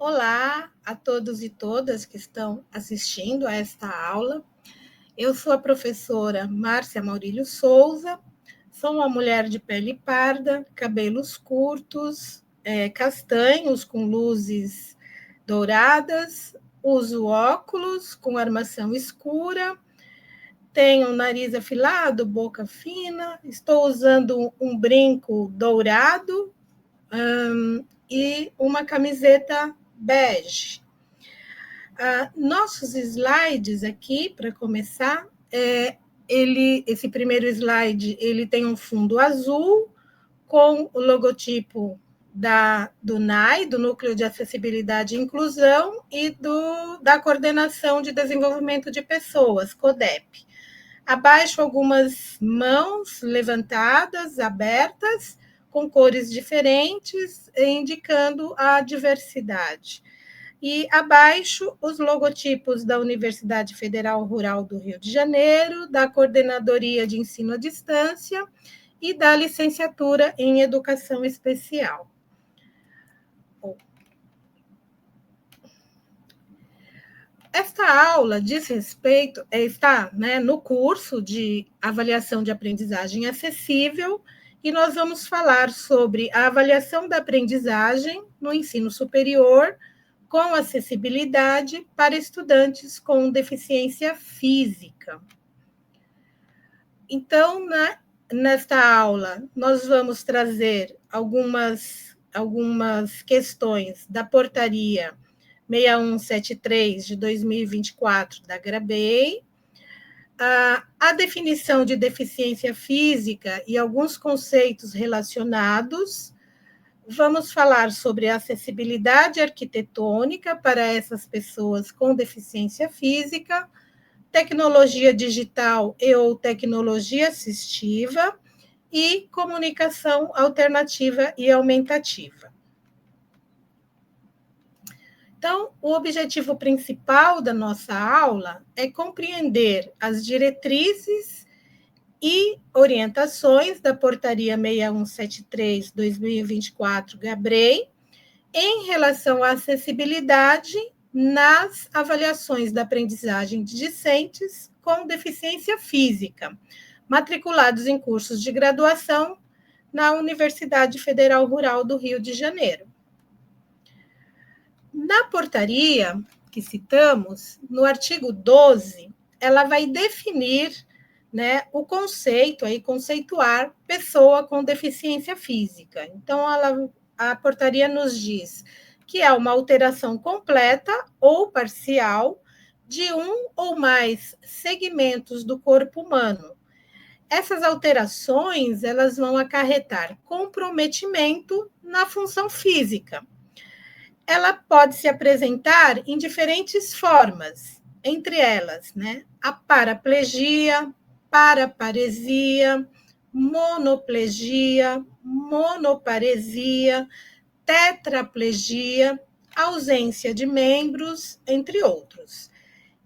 Olá a todos e todas que estão assistindo a esta aula. Eu sou a professora Márcia Maurílio Souza, sou uma mulher de pele parda, cabelos curtos, castanhos com luzes douradas, uso óculos com armação escura, tenho nariz afilado, boca fina, estou usando um brinco dourado e uma camiseta bege. Nossos slides aqui, para começar, esse primeiro slide ele tem um fundo azul com o logotipo do NAI, do Núcleo de Acessibilidade e Inclusão, e da Coordenação de Desenvolvimento de Pessoas, CODEP. Abaixo, algumas mãos levantadas, abertas, com cores diferentes, indicando a diversidade. E abaixo, os logotipos da Universidade Federal Rural do Rio de Janeiro, da Coordenadoria de Ensino à Distância e da Licenciatura em Educação Especial. Esta aula diz respeito, está no curso de avaliação de aprendizagem acessível, e nós vamos falar sobre a avaliação da aprendizagem no ensino superior com acessibilidade para estudantes com deficiência física. Então, nesta aula, nós vamos trazer algumas questões da portaria 6173 de 2024 da GRABEI, a definição de deficiência física e alguns conceitos relacionados. Vamos falar sobre acessibilidade arquitetônica para essas pessoas com deficiência física, tecnologia digital ou tecnologia assistiva e comunicação alternativa e aumentativa. Então, o objetivo principal da nossa aula é compreender as diretrizes e orientações da Portaria 6173/2024 GABREI em relação à acessibilidade nas avaliações da aprendizagem de discentes com deficiência física, matriculados em cursos de graduação na Universidade Federal Rural do Rio de Janeiro. Na portaria que citamos, no artigo 12, ela vai definir o conceito, conceituar pessoa com deficiência física. Então, a portaria nos diz que é uma alteração completa ou parcial de um ou mais segmentos do corpo humano. Essas alterações, elas vão acarretar comprometimento na função física. Ela pode se apresentar em diferentes formas, entre elas, a paraplegia, paraparesia, monoplegia, monoparesia, tetraplegia, ausência de membros, entre outros,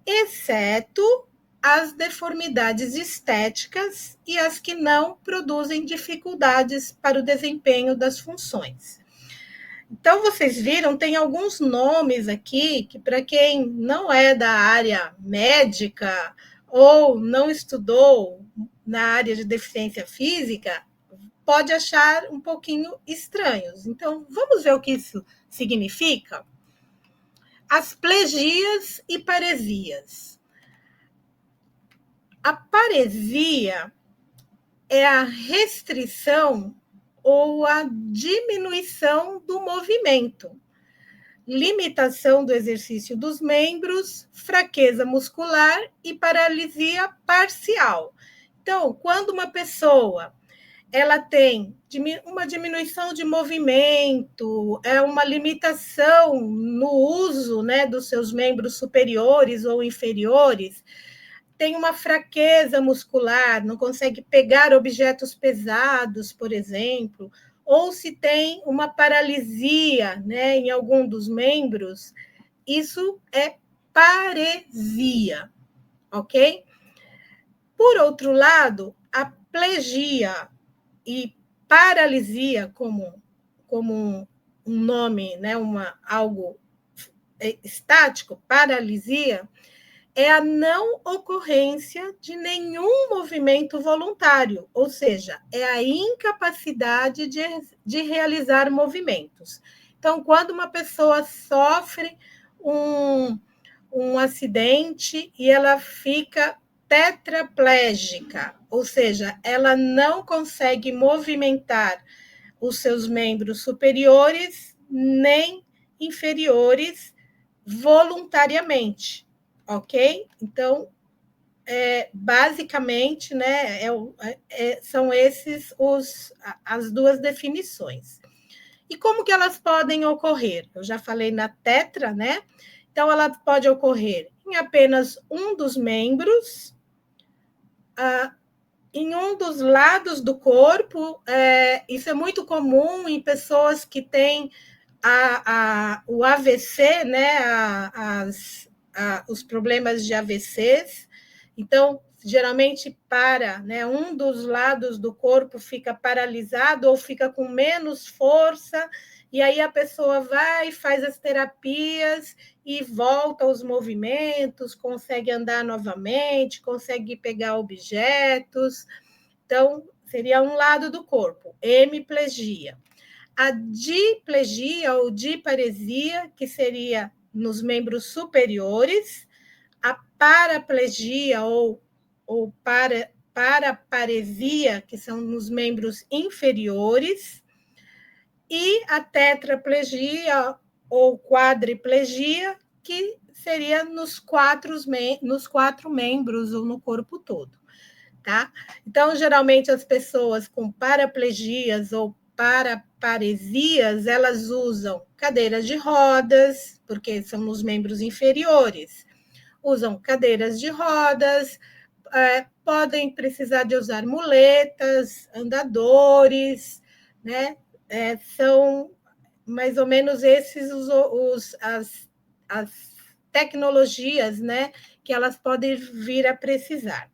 exceto as deformidades estéticas e as que não produzem dificuldades para o desempenho das funções. Então, vocês viram, tem alguns nomes aqui que, para quem não é da área médica ou não estudou na área de deficiência física, pode achar um pouquinho estranhos. Então, vamos ver o que isso significa? As plegias e paresias. A paresia é a restrição ou a diminuição do movimento, limitação do exercício dos membros, fraqueza muscular e paralisia parcial. Então, quando uma pessoa ela tem uma diminuição de movimento, uma limitação no uso dos seus membros superiores ou inferiores, tem uma fraqueza muscular, não consegue pegar objetos pesados, por exemplo, ou se tem uma paralisia em algum dos membros, isso é paresia, ok? Por outro lado, a plegia e paralisia, como um nome, algo estático, paralisia, é a não ocorrência de nenhum movimento voluntário, ou seja, é a incapacidade de realizar movimentos. Então, quando uma pessoa sofre um acidente e ela fica tetraplégica, ou seja, ela não consegue movimentar os seus membros superiores nem inferiores voluntariamente, ok? Então, basicamente, né, são esses as duas definições. E como que elas podem ocorrer? Eu já falei na tetra, né? Então, ela pode ocorrer em apenas um dos membros, em um dos lados do corpo. Isso é muito comum em pessoas que têm o AVC, né? Os problemas de AVCs. Então, geralmente né? Um dos lados do corpo fica paralisado ou fica com menos força, e aí a pessoa vai, faz as terapias e volta aos movimentos, consegue andar novamente, consegue pegar objetos. Então, seria um lado do corpo, hemiplegia. A diplegia ou diparesia, que seria nos membros superiores, a paraplegia ou paraparesia, que são nos membros inferiores, e a tetraplegia ou quadriplegia, que seria nos quatro membros ou no corpo todo. Tá? Então, geralmente, as pessoas com paraplegias ou paraparesias, elas usam cadeiras de rodas, porque são nos membros inferiores. Usam cadeiras de rodas, podem precisar de usar muletas, andadores, né? São mais ou menos esses as tecnologias, né, que elas podem vir a precisar.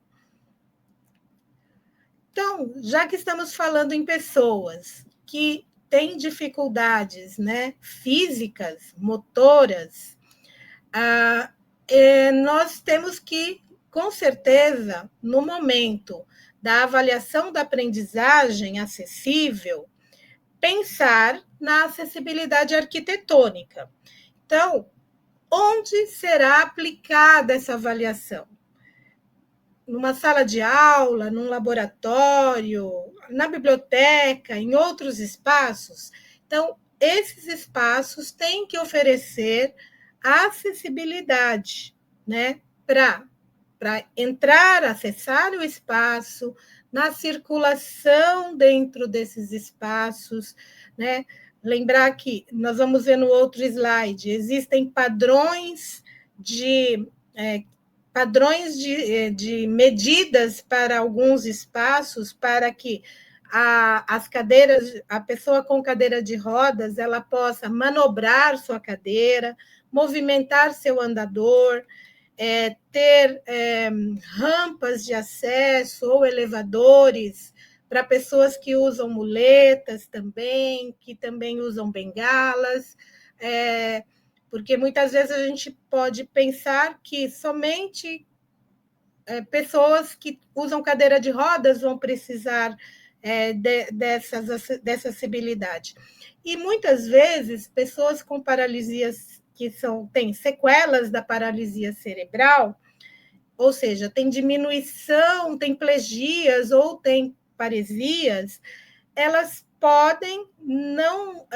Então, já que estamos falando em pessoas que têm dificuldades, né, físicas, motoras, nós temos que, com certeza, no momento da avaliação da aprendizagem acessível, pensar na acessibilidade arquitetônica. Então, onde será aplicada essa avaliação? Numa sala de aula, num laboratório, na biblioteca, em outros espaços? Então, esses espaços têm que oferecer acessibilidade, né, para entrar, acessar o espaço, na circulação dentro desses espaços, né? Lembrar que nós vamos ver no outro slide, existem padrões de medidas para alguns espaços, para que a pessoa com cadeira de rodas, ela possa manobrar sua cadeira, movimentar seu andador, ter rampas de acesso ou elevadores para pessoas que usam muletas também, que também usam bengalas, porque muitas vezes a gente pode pensar que somente pessoas que usam cadeira de rodas vão precisar dessa acessibilidade. E muitas vezes, pessoas com paralisias que têm sequelas da paralisia cerebral, ou seja, tem diminuição, tem plegias ou tem paresias, elas podem não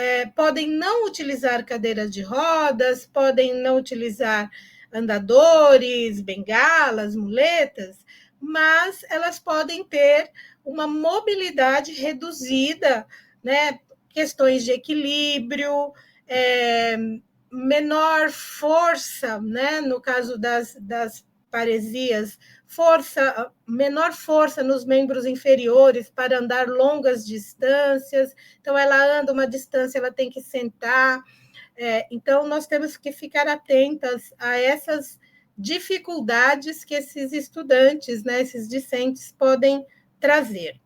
utilizar cadeiras de rodas, podem não utilizar andadores, bengalas, muletas, mas elas podem ter uma mobilidade reduzida, né? Questões de equilíbrio, menor força, né? No caso das paresias, menor força nos membros inferiores para andar longas distâncias. Então, ela anda uma distância, ela tem que sentar. Então, nós temos que ficar atentas a essas dificuldades que esses estudantes, né, esses discentes, podem trazer.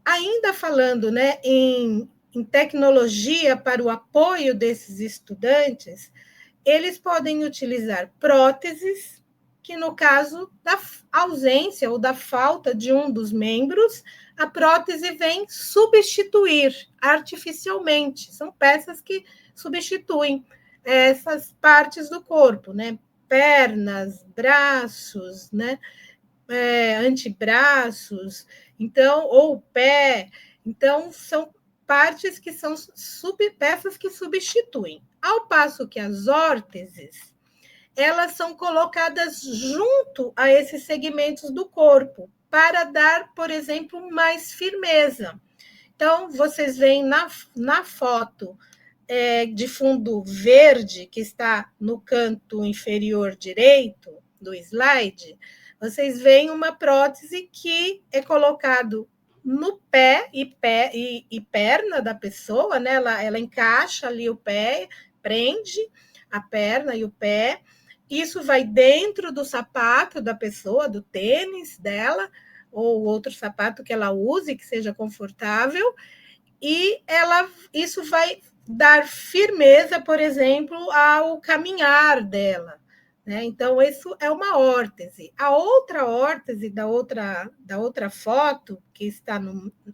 Ainda falando, né, em em tecnologia para o apoio desses estudantes, eles podem utilizar próteses, que no caso da ausência ou da falta de um dos membros, a prótese vem substituir artificialmente. São peças que substituem essas partes do corpo, né? Pernas, braços, né? Antebraços, então, ou pé. Então, são partes que são peças que substituem. Ao passo que as órteses, elas são colocadas junto a esses segmentos do corpo, para dar, por exemplo, mais firmeza. Então, vocês veem na foto de fundo verde, que está no canto inferior direito do slide, vocês veem uma prótese que é colocado no pé e perna da pessoa, né? Ela encaixa ali o pé, prende a perna e o pé. Isso vai dentro do sapato da pessoa, do tênis dela, ou outro sapato que ela use, que seja confortável, e isso vai dar firmeza, por exemplo, ao caminhar dela. Né? Então, isso é uma órtese. A outra órtese da outra foto, que está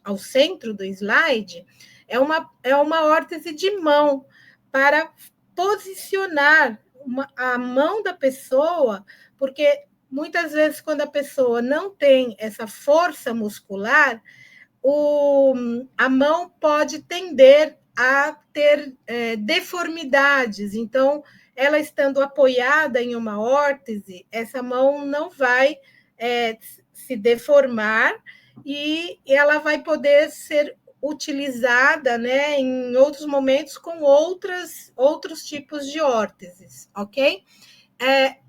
ao centro do slide, é uma órtese de mão, para posicionar a mão da pessoa, porque muitas vezes, quando a pessoa não tem essa força muscular, a mão pode tender a ter deformidades. Então, ela estando apoiada em uma órtese, essa mão não vai se deformar e ela vai poder ser utilizada, né, em outros momentos com outros tipos de órteses, ok?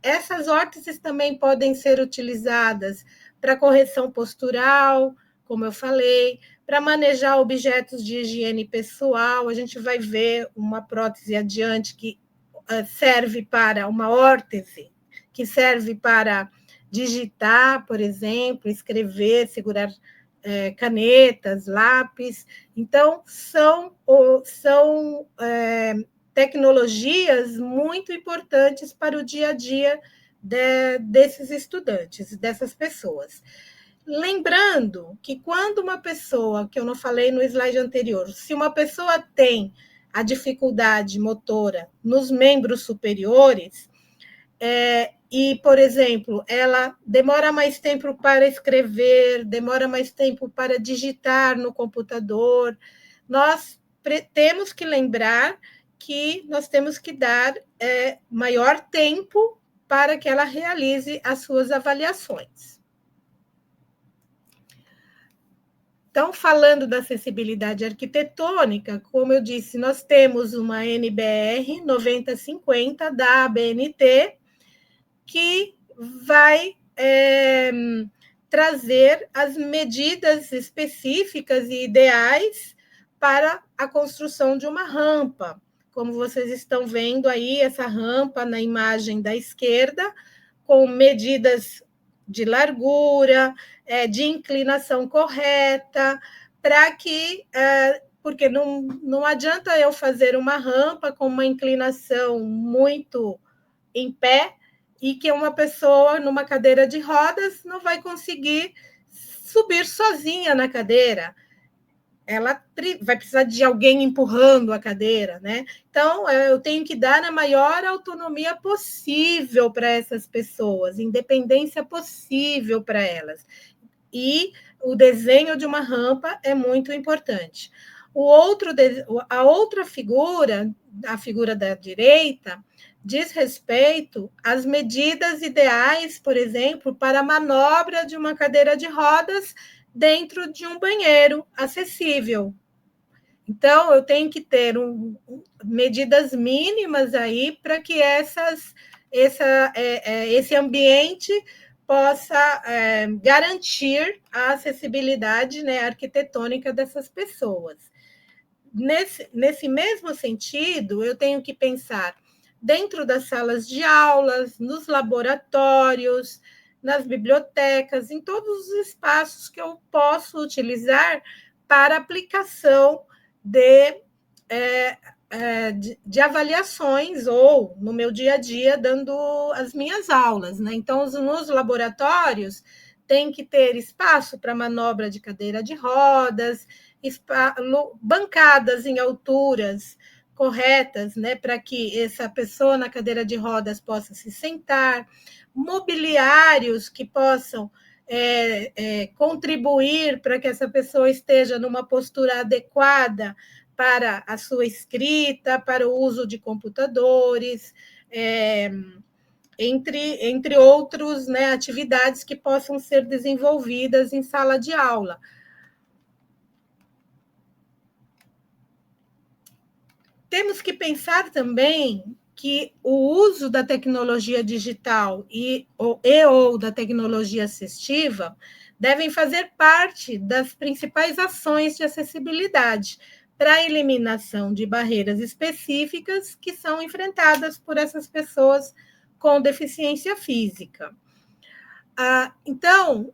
Essas órteses também podem ser utilizadas para correção postural, como eu falei, para manejar objetos de higiene pessoal. A gente vai ver uma prótese adiante que serve para uma órtese, que serve para digitar, por exemplo, escrever, segurar canetas, lápis. Então, são tecnologias muito importantes para o dia a dia desses estudantes, dessas pessoas. Lembrando que quando uma pessoa, que eu não falei no slide anterior, se uma pessoa tem a dificuldade motora nos membros superiores, e, por exemplo, ela demora mais tempo para escrever, demora mais tempo para digitar no computador, nós temos que lembrar que nós temos que dar maior tempo para que ela realize as suas avaliações. Então, falando da acessibilidade arquitetônica, como eu disse, nós temos uma NBR 9050 da ABNT, que vai trazer as medidas específicas e ideais para a construção de uma rampa. Como vocês estão vendo aí, essa rampa na imagem da esquerda, com medidas de largura, de inclinação correta, para que... porque não adianta eu fazer uma rampa com uma inclinação muito em pé, e que uma pessoa numa cadeira de rodas não vai conseguir subir sozinha na cadeira. Ela vai precisar de alguém empurrando a cadeira, né? Então, eu tenho que dar a maior autonomia possível para essas pessoas, independência possível para elas. E o desenho de uma rampa é muito importante. A outra figura, a figura da direita, diz respeito às medidas ideais, por exemplo, para a manobra de uma cadeira de rodas dentro de um banheiro acessível. Então, eu tenho que ter medidas mínimas aí para que esse ambiente possa garantir a acessibilidade, né, arquitetônica dessas pessoas. Nesse mesmo sentido, eu tenho que pensar dentro das salas de aulas, nos laboratórios, nas bibliotecas, em todos os espaços que eu posso utilizar para aplicação de, de avaliações, ou no meu dia a dia, dando as minhas aulas, né? Então, nos laboratórios, tem que ter espaço para manobra de cadeira de rodas, bancadas em alturas corretas, né, para que essa pessoa na cadeira de rodas possa se sentar, mobiliários que possam contribuir para que essa pessoa esteja numa postura adequada para a sua escrita, para o uso de computadores, entre outros, né, atividades que possam ser desenvolvidas em sala de aula. Temos que pensar também que o uso da tecnologia digital ou da tecnologia assistiva devem fazer parte das principais ações de acessibilidade para a eliminação de barreiras específicas que são enfrentadas por essas pessoas com deficiência física. Então,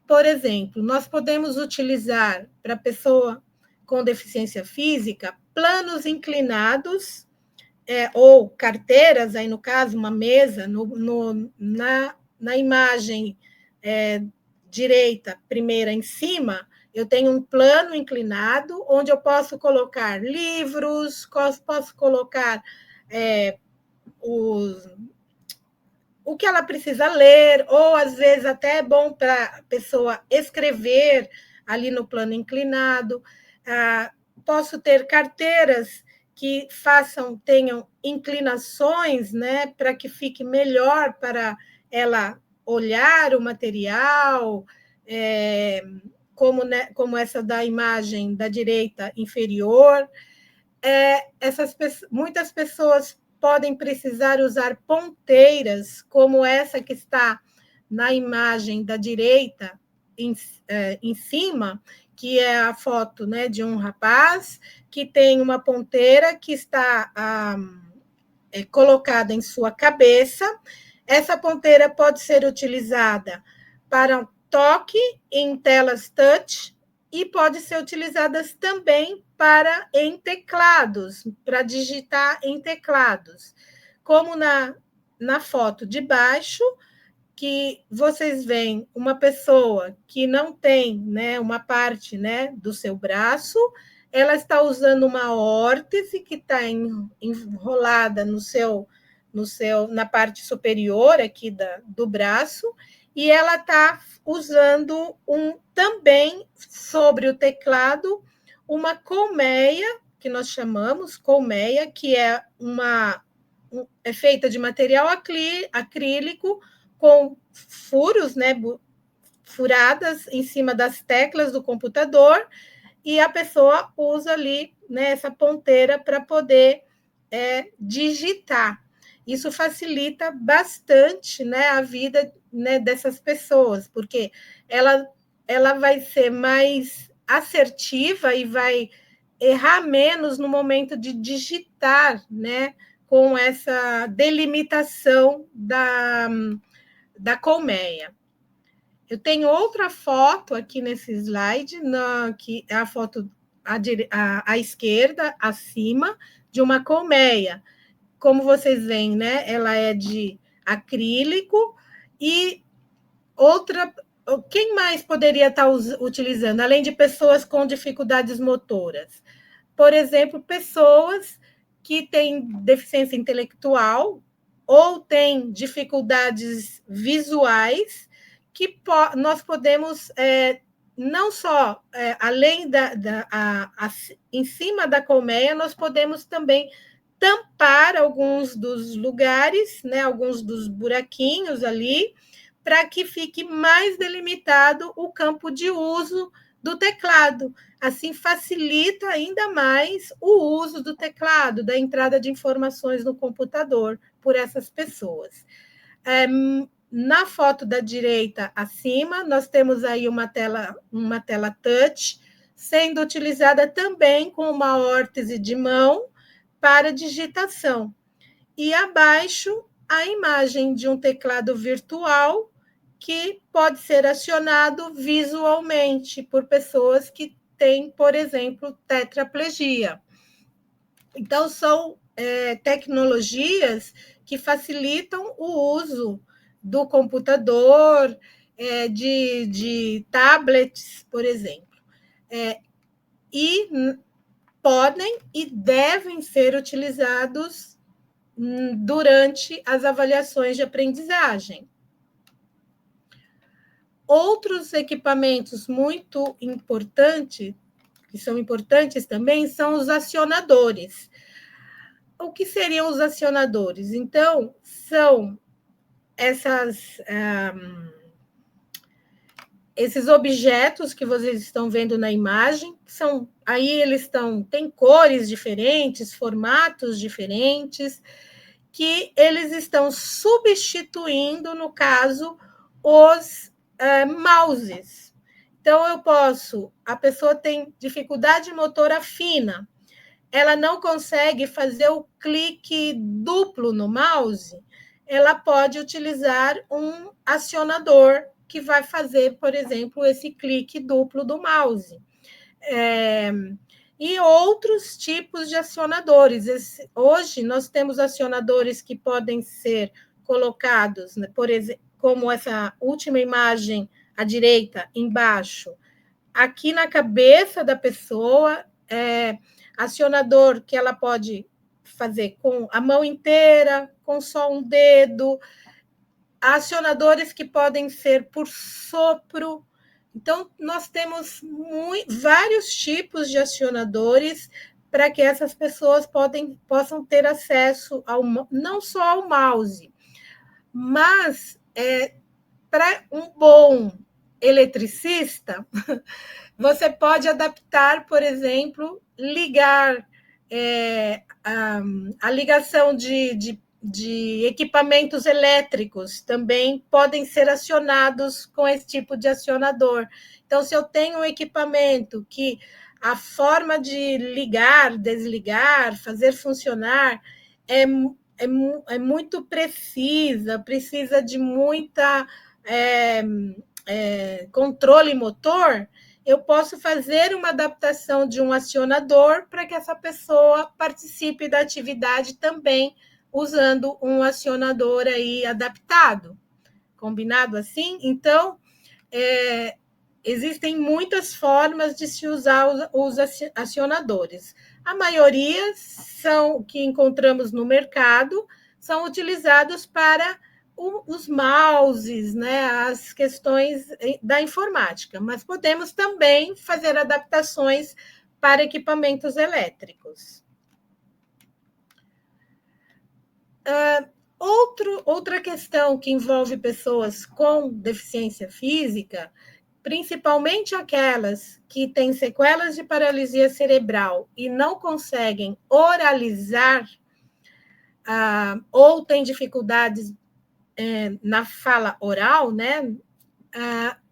por exemplo, nós podemos utilizar para a pessoa com deficiência física planos inclinados, ou carteiras, aí no caso, uma mesa, na imagem direita, primeira em cima, eu tenho um plano inclinado, onde eu posso colocar livros, posso colocar o que ela precisa ler, ou às vezes até é bom para a pessoa escrever ali no plano inclinado. Posso ter carteiras que tenham inclinações, né, para que fique melhor para ela olhar o material, como essa da imagem da direita inferior. Muitas pessoas podem precisar usar ponteiras, como essa que está na imagem da direita, em cima, que é a foto, né, de um rapaz que tem uma ponteira que está colocada em sua cabeça. Essa ponteira pode ser utilizada para toque em telas touch e pode ser utilizada também em teclados, para digitar em teclados, como na foto de baixo, que vocês veem uma pessoa que não tem, né, uma parte, né, do seu braço, ela está usando uma órtese que está enrolada na parte superior aqui do braço, e ela está usando também sobre o teclado uma colmeia, que nós chamamos colmeia, que é feita de material acrílico, com furos, né, furadas em cima das teclas do computador, e a pessoa usa ali, né, essa ponteira para poder digitar. Isso facilita bastante, né, a vida, né, dessas pessoas, porque ela vai ser mais assertiva e vai errar menos no momento de digitar, né, com essa delimitação da colmeia. Eu tenho outra foto aqui nesse slide, que é a foto à esquerda, acima, de uma colmeia. Como vocês veem, né, ela é de acrílico. E quem mais poderia estar utilizando, além de pessoas com dificuldades motoras? Por exemplo, pessoas que têm deficiência intelectual ou têm dificuldades visuais, que nós podemos, não só, além em cima da colmeia, nós podemos também tampar alguns dos lugares, né, alguns dos buraquinhos ali, para que fique mais delimitado o campo de uso do teclado. Assim, facilita ainda mais o uso do teclado, da entrada de informações no computador por essas pessoas. Na foto da direita acima, nós temos aí uma tela touch, sendo utilizada também com uma órtese de mão para digitação. E abaixo, a imagem de um teclado virtual que pode ser acionado visualmente por pessoas que tem, por exemplo, tetraplegia. Então, são tecnologias que facilitam o uso do computador, de tablets, por exemplo. E podem e devem ser utilizados durante as avaliações de aprendizagem. Outros equipamentos muito importantes, que são importantes também, são os acionadores. O que seriam os acionadores? Então, são esses objetos que vocês estão vendo na imagem, aí eles têm cores diferentes, formatos diferentes, que eles estão substituindo, no caso, os mouses. Então, a pessoa tem dificuldade motora fina, ela não consegue fazer o clique duplo no mouse, ela pode utilizar um acionador que vai fazer, por exemplo, esse clique duplo do mouse. E outros tipos de acionadores. Hoje, nós temos acionadores que podem ser colocados, né, por exemplo, como essa última imagem à direita, embaixo, aqui na cabeça da pessoa, acionador que ela pode fazer com a mão inteira, com só um dedo, acionadores que podem ser por sopro. Então, nós temos vários tipos de acionadores para que essas pessoas possam ter acesso não só ao mouse, mas para um bom eletricista, você pode adaptar, por exemplo, ligar a ligação de equipamentos elétricos também podem ser acionados com esse tipo de acionador. Então, se eu tenho um equipamento que a forma de ligar, desligar, fazer funcionar é muito precisa de muita controle motor, eu posso fazer uma adaptação de um acionador para que essa pessoa participe da atividade também usando um acionador aí adaptado. Combinado assim? Então, existem muitas formas de se usar os acionadores. A maioria que encontramos no mercado são utilizados para os mouses, né, as questões da informática, mas podemos também fazer adaptações para equipamentos elétricos. Outra questão que envolve pessoas com deficiência física, principalmente aquelas que têm sequelas de paralisia cerebral e não conseguem oralizar, ou têm dificuldades na fala oral, né,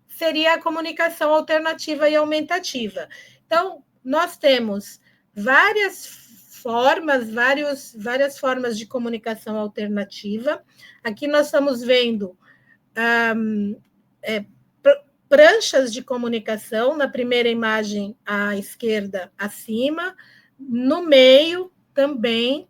seria a comunicação alternativa e aumentativa. Então, nós temos várias formas de comunicação alternativa. Aqui nós estamos vendo pranchas de comunicação, na primeira imagem à esquerda, acima, no meio também.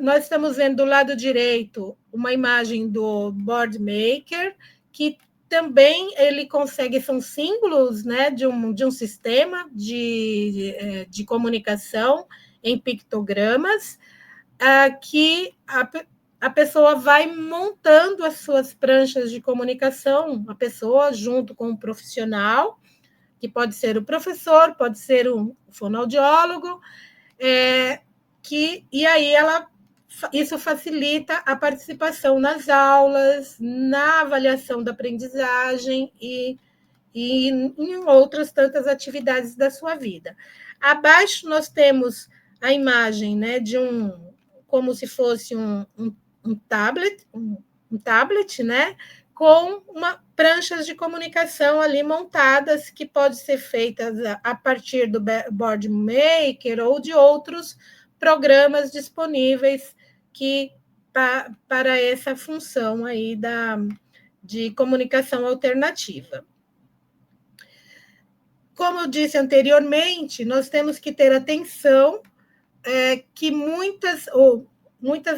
Nós estamos vendo do lado direito uma imagem do Boardmaker, que também ele consegue, são símbolos, né, de um sistema de comunicação em pictogramas, que a pessoa vai montando as suas pranchas de comunicação, a pessoa junto com um profissional, que pode ser o professor, pode ser um fonoaudiólogo, e aí isso facilita a participação nas aulas, na avaliação da aprendizagem e em outras tantas atividades da sua vida. Abaixo nós temos a imagem, né, como se fosse um tablet, né, com pranchas de comunicação ali montadas, que pode ser feitas a partir do Boardmaker ou de outros programas disponíveis para essa função aí de comunicação alternativa. como eu disse anteriormente, nós temos que ter atenção que muitas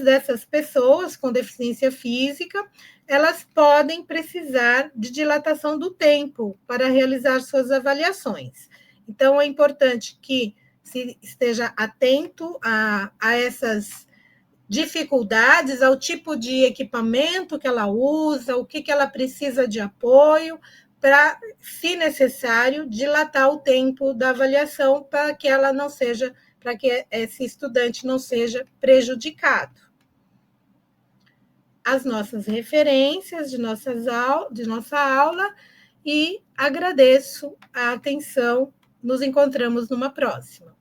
dessas pessoas com deficiência física, elas podem precisar de dilatação do tempo para realizar suas avaliações. Então, é importante que se esteja atento a essas dificuldades, ao tipo de equipamento que ela usa, o que ela precisa de apoio, para, se necessário, dilatar o tempo da avaliação para que ela não seja, para que esse estudante não seja prejudicado. As nossas referências de nossa aula e agradeço a atenção. Nos encontramos numa próxima.